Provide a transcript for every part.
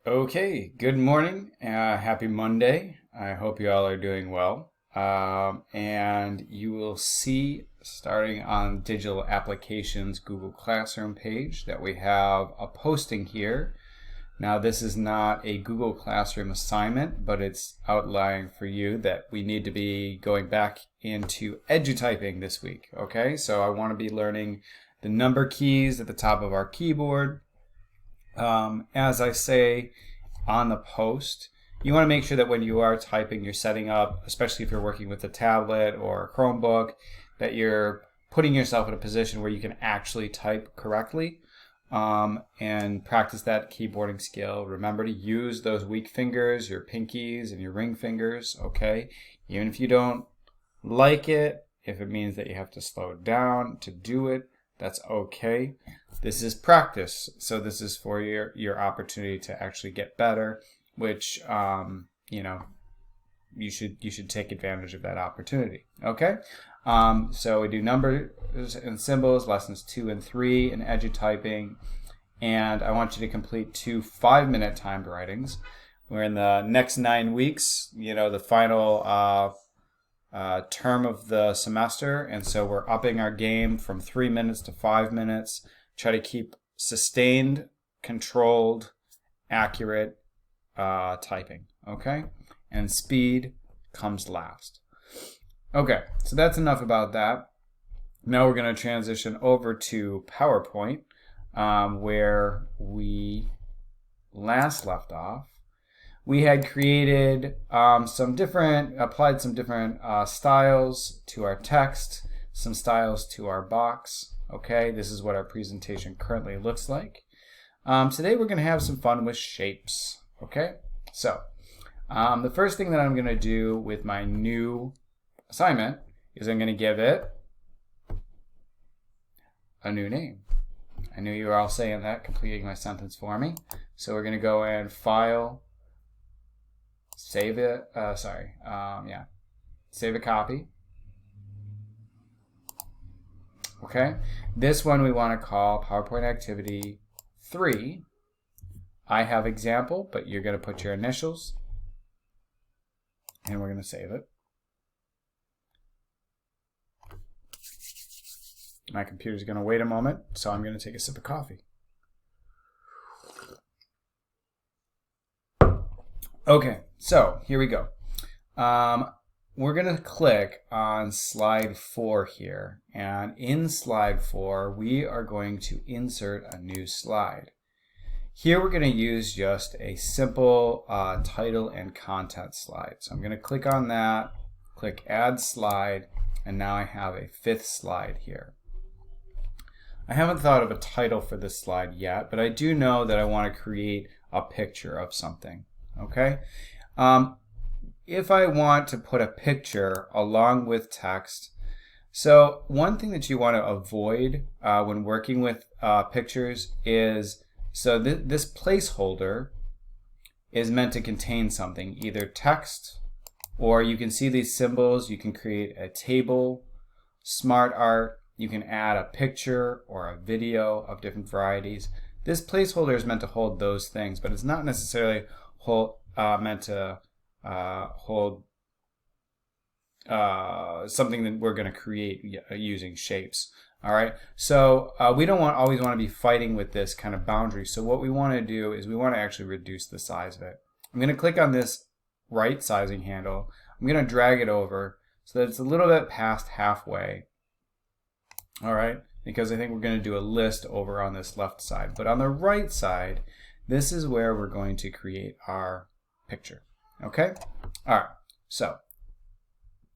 Okay, good morning. Happy Monday. I hope you all are doing well. And you will see starting on Digital Applications Google Classroom page that we have a posting here. Now, this is not a Google Classroom assignment, but it's outlining for you that we need to be going back into EduTyping this week. Okay, so I want to be learning the number keys at the top of our keyboard. As I say on the post, you want to make sure that when you are typing, you're setting up, especially if you're working with a tablet or a Chromebook, that you're putting yourself in a position where you can actually type correctly and practice that keyboarding skill. Remember to use those weak fingers, your pinkies and your ring fingers, okay? Even if you don't like it, if it means that you have to slow down to do it, that's okay. This is practice, so this is for your opportunity to actually get better, which you should take advantage of that opportunity. Okay, so we do numbers and symbols, lessons 2 and 3 in EduTyping, and I want you to complete 2 5-minute timed writings. We're in the next 9 weeks, the final term of the semester, and so we're upping our game from 3 minutes to 5 minutes. Try to keep sustained, controlled, accurate typing, okay? And speed comes last. Okay, so that's enough about that. Now we're going to transition over to PowerPoint, where we last left off. We had created applied some different styles to our text, some styles to our box. Okay, this is what our presentation currently looks like. Today we're going to have some fun with shapes. Okay, so the first thing that I'm going to do with my new assignment is I'm going to give it a new name. I knew you were all saying that, completing my sentence for me. So we're going to go in File, save it, save a copy. Okay, this one we want to call PowerPoint Activity 3. I have example, but you're going to put your initials, and we're going to save it. My computer's going to wait a moment, so I'm going to take a sip of coffee. Okay, so here we go. We're going to click on slide 4 here, and in slide 4 we are going to insert a new slide. Here we're going to use just a simple title and content slide. So I'm going to click on that, click Add Slide, and now I have a 5th slide here. I haven't thought of a title for this slide yet, but I do know that I want to create a picture of something. Okay? If I want to put a picture along with text, so one thing that you want to avoid when working with pictures is, this placeholder is meant to contain something, either text, or you can see these symbols, you can create a table, smart art, you can add a picture or a video of different varieties. This placeholder is meant to hold those things, but it's not necessarily meant to hold something that we're going to create using shapes. All right, so we don't always want to be fighting with this kind of boundary. So what we want to do is we want to actually reduce the size of it. I'm going to click on this right sizing handle. I'm going to drag it over so that it's a little bit past halfway. All right, because I think we're going to do a list over on this left side. But on the right side, this is where we're going to create our picture. Okay? All right, so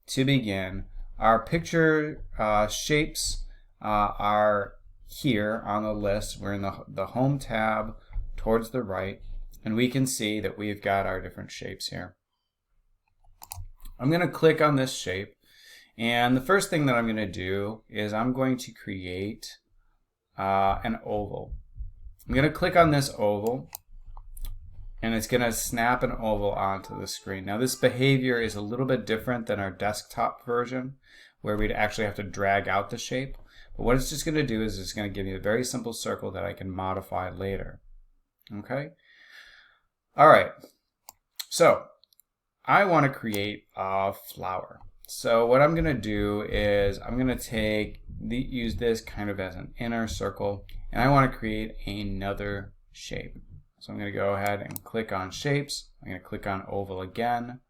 to begin, our picture shapes are here on the list. We're in the Home tab towards the right, and we can see that we've got our different shapes here. I'm going to click on this shape, and the first thing that I'm going to do is I'm going to create an oval. I'm going to click on this oval, and it's going to snap an oval onto the screen. Now this behavior is a little bit different than our desktop version, where we'd actually have to drag out the shape. But what it's just going to do is it's going to give me a very simple circle that I can modify later. Okay? All right, so I want to create a flower. So what I'm going to do is I'm going to use this kind of as an inner circle, and I want to create another shape. So I'm going to go ahead and click on shapes. I'm going to click on oval again.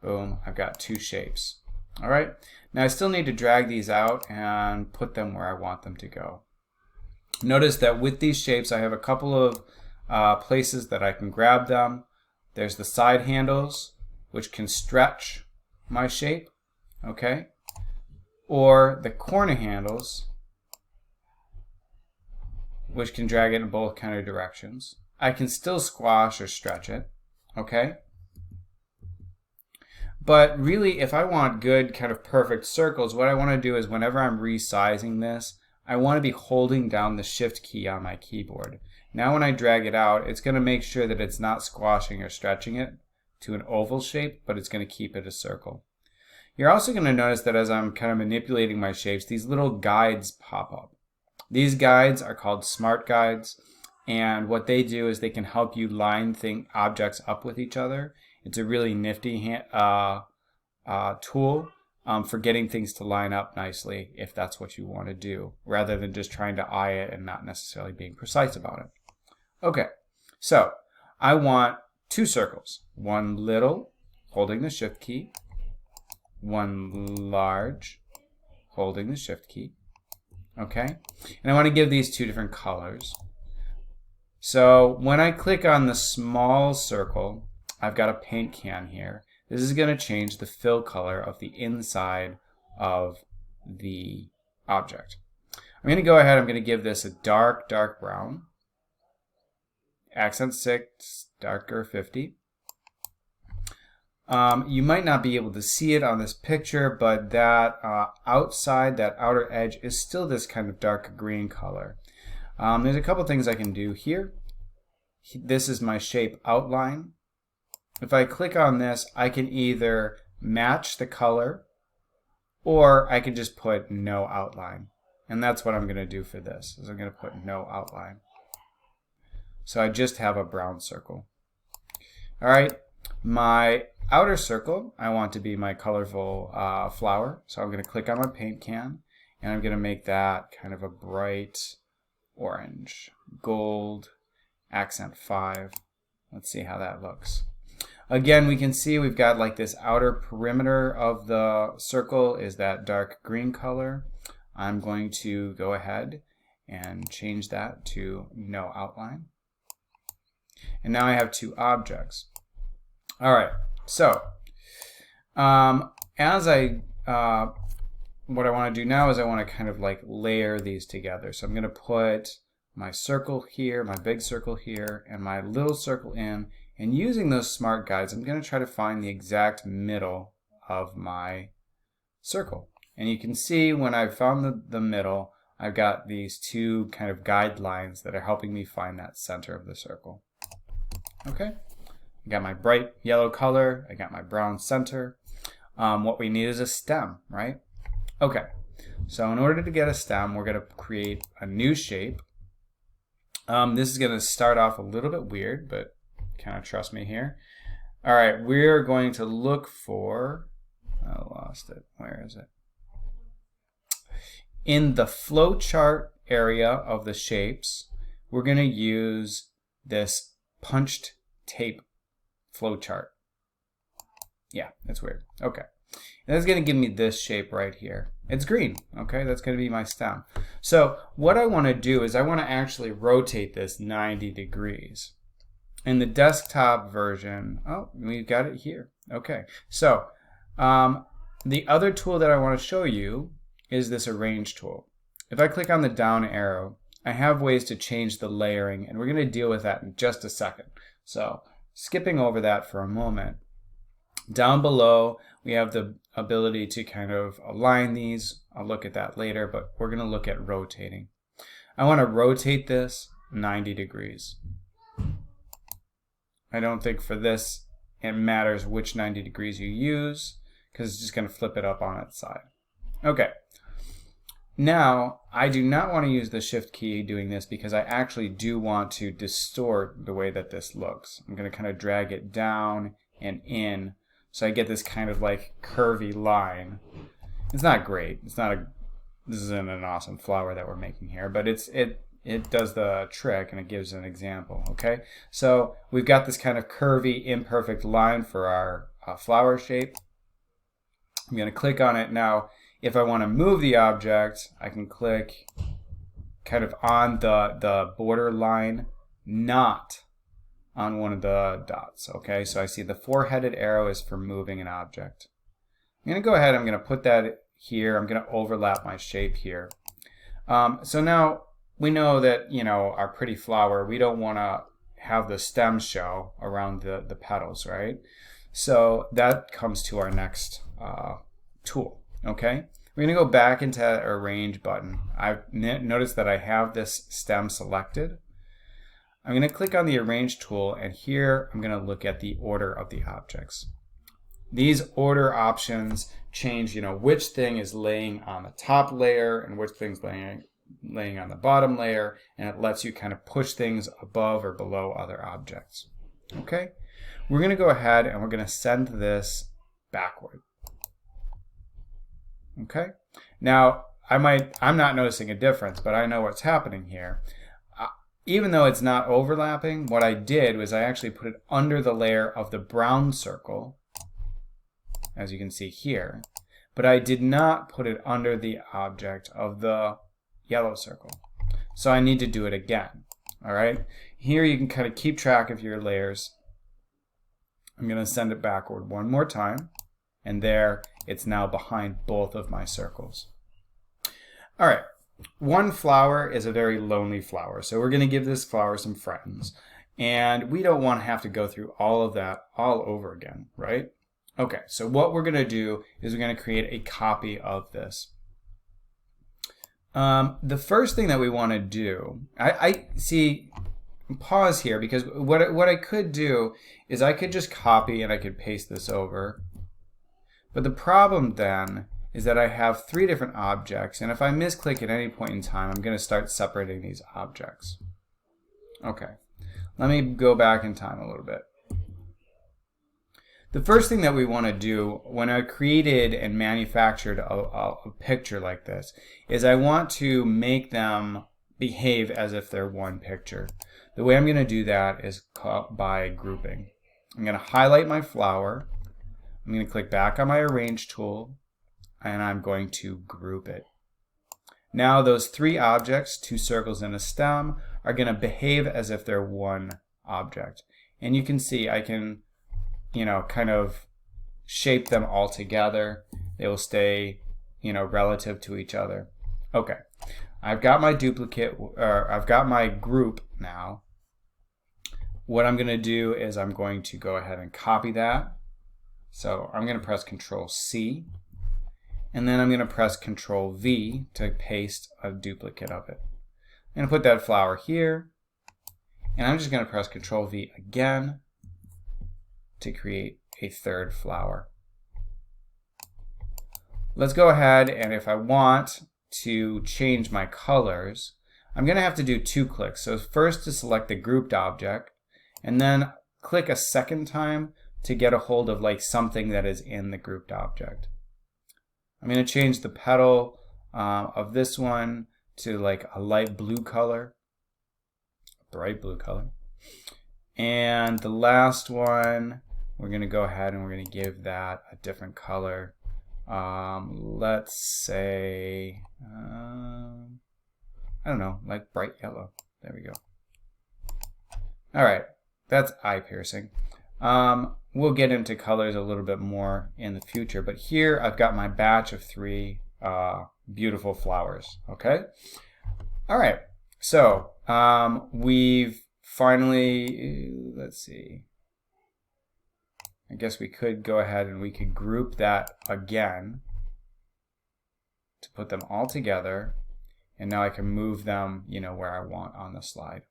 Boom, I've got two shapes. All right, now I still need to drag these out and put them where I want them to go. Notice that with these shapes I have a couple of places that I can grab them. There's the side handles, which can stretch my shape, okay? Or the corner handles, which can drag it in both kind of directions. I can still squash or stretch it, okay? But really, if I want good kind of perfect circles, what I want to do is whenever I'm resizing this, I want to be holding down the shift key on my keyboard. Now when I drag it out, it's going to make sure that it's not squashing or stretching it to an oval shape, but it's going to keep it a circle. You're also going to notice that as I'm kind of manipulating my shapes, these little guides pop up. These guides are called smart guides, and what they do is they can help you line objects up with each other. It's a really nifty tool for getting things to line up nicely if that's what you want to do, rather than just trying to eye it and not necessarily being precise about it. Okay, so I want two circles. One little, holding the shift key. One large, holding the shift key. Okay, and I want to give these two different colors. So when I click on the small circle, I've got a paint can here. This is going to change the fill color of the inside of the object. I'm going to go ahead, I'm going to give this a dark brown. Accent 6, darker 50. You might not be able to see it on this picture, but that outside, that outer edge is still this kind of dark green color. There's a couple things I can do here. This is my shape outline. If I click on this, I can either match the color or I can just put no outline. And that's what I'm going to do for this, is I'm going to put no outline. So I just have a brown circle. All right, my outer circle, I want to be my colorful flower. So I'm going to click on my paint can and I'm going to make that kind of a bright orange, gold, accent 5. Let's see how that looks. Again, we can see we've got like this outer perimeter of the circle is that dark green color. I'm going to go ahead and change that to no outline. And now I have two objects. All right, so what I want to do now is I want to kind of like layer these together. So I'm going to put my circle here, my big circle here, and my little circle in. And using those smart guides, I'm going to try to find the exact middle of my circle. And you can see when I've found the middle, I've got these two kind of guidelines that are helping me find that center of the circle. Okay, I got my bright yellow color, I got my brown center. What we need is a stem, right? Okay, so in order to get a stem, we're going to create a new shape. This is going to start off a little bit weird, but kind of trust me here. All right, we're going to look for, I lost it, where is it? In the flowchart area of the shapes, we're going to use this punched tape flowchart. Yeah, that's weird. Okay, and that's going to give me this shape right here. It's green, okay? That's going to be my stem. So what I want to do is I want to actually rotate this 90 degrees. In the desktop version, oh, we've got it here. Okay, so the other tool that I want to show you is this arrange tool. If I click on the down arrow, I have ways to change the layering, and we're going to deal with that in just a second. So skipping over that for a moment, down below we have the ability to kind of align these. I'll look at that later, but we're going to look at rotating. I want to rotate this 90 degrees. I don't think for this it matters which 90 degrees you use because it's just going to flip it up on its side. Okay. Now, I do not want to use the shift key doing this because I actually do want to distort the way that this looks. I'm going to kind of drag it down and in so I get this kind of like curvy line. It's not great. This isn't an awesome flower that we're making here, but it does the trick and it gives an example, okay? So we've got this kind of curvy, imperfect line for our flower shape. I'm going to click on it. Now, if I want to move the object, I can click kind of on the border line, not on one of the dots, okay? So I see the four-headed arrow is for moving an object. I'm going to go ahead, I'm going to put that here. I'm going to overlap my shape here. So now we know that, you know, our pretty flower, we don't want to have the stem show around the petals, right? So that comes to our next tool. Okay, we're going to go back into our Arrange button. I've noticed that I have this stem selected. I'm going to click on the Arrange tool, and here I'm going to look at the order of the objects. These order options change, you know, which thing is laying on the top layer and which thing's laying on the bottom layer, and it lets you kind of push things above or below other objects. Okay, we're going to go ahead and we're going to send this backward. Okay, now I'm not noticing a difference, but I know what's happening here. Even though it's not overlapping, what I did was I actually put it under the layer of the brown circle, as you can see here, but I did not put it under the object of the yellow circle. So I need to do it again. All right, here you can kind of keep track of your layers. I'm going to send it backward one more time, and there it's now behind both of my circles. All right, one flower is a very lonely flower, so we're going to give this flower some friends, and we don't want to have to go through all of that all over again, right? Okay, so what we're going to do is we're going to create a copy of this. The first thing that we want to do, I see, pause here, because what I could do is I could just copy and I could paste this over. But the problem then is that I have three different objects, and if I misclick at any point in time, I'm going to start separating these objects. Okay, let me go back in time a little bit. The first thing that we want to do when I created and manufactured a picture like this is I want to make them behave as if they're one picture. The way I'm going to do that is by grouping. I'm going to highlight my flower. I'm going to click back on my Arrange tool, and I'm going to group it. Now those three objects, two circles and a stem, are going to behave as if they're one object. And you can see I can, you know, kind of shape them all together. They will stay, you know, relative to each other. Okay, I've got my duplicate, or I've got my group now. What I'm going to do is I'm going to go ahead and copy that. So I'm going to press Control C, and then I'm going to press Control V to paste a duplicate of it. I'm going to put that flower here, and I'm just going to press Control V again to create a third flower. Let's go ahead, and if I want to change my colors, I'm going to have to do two clicks. So first to select the grouped object, and then click a second time to get a hold of like something that is in the grouped object. I'm going to change the petal of this one to like a light blue color, bright blue color. And the last one, we're going to go ahead and we're going to give that a different color. Let's say, I don't know, like bright yellow. There we go. All right, that's eye-piercing. We'll get into colors a little bit more in the future, but here I've got my batch of three beautiful flowers, okay? All right, so we've finally, let's see, I guess we could go ahead and we could group that again to put them all together, and now I can move them, you know, where I want on the slide.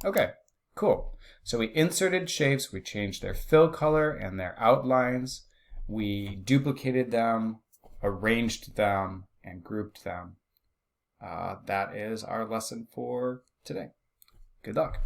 Okay. Cool. So we inserted shapes, we changed their fill color and their outlines, we duplicated them, arranged them, and grouped them. that is our lesson for today. Good luck.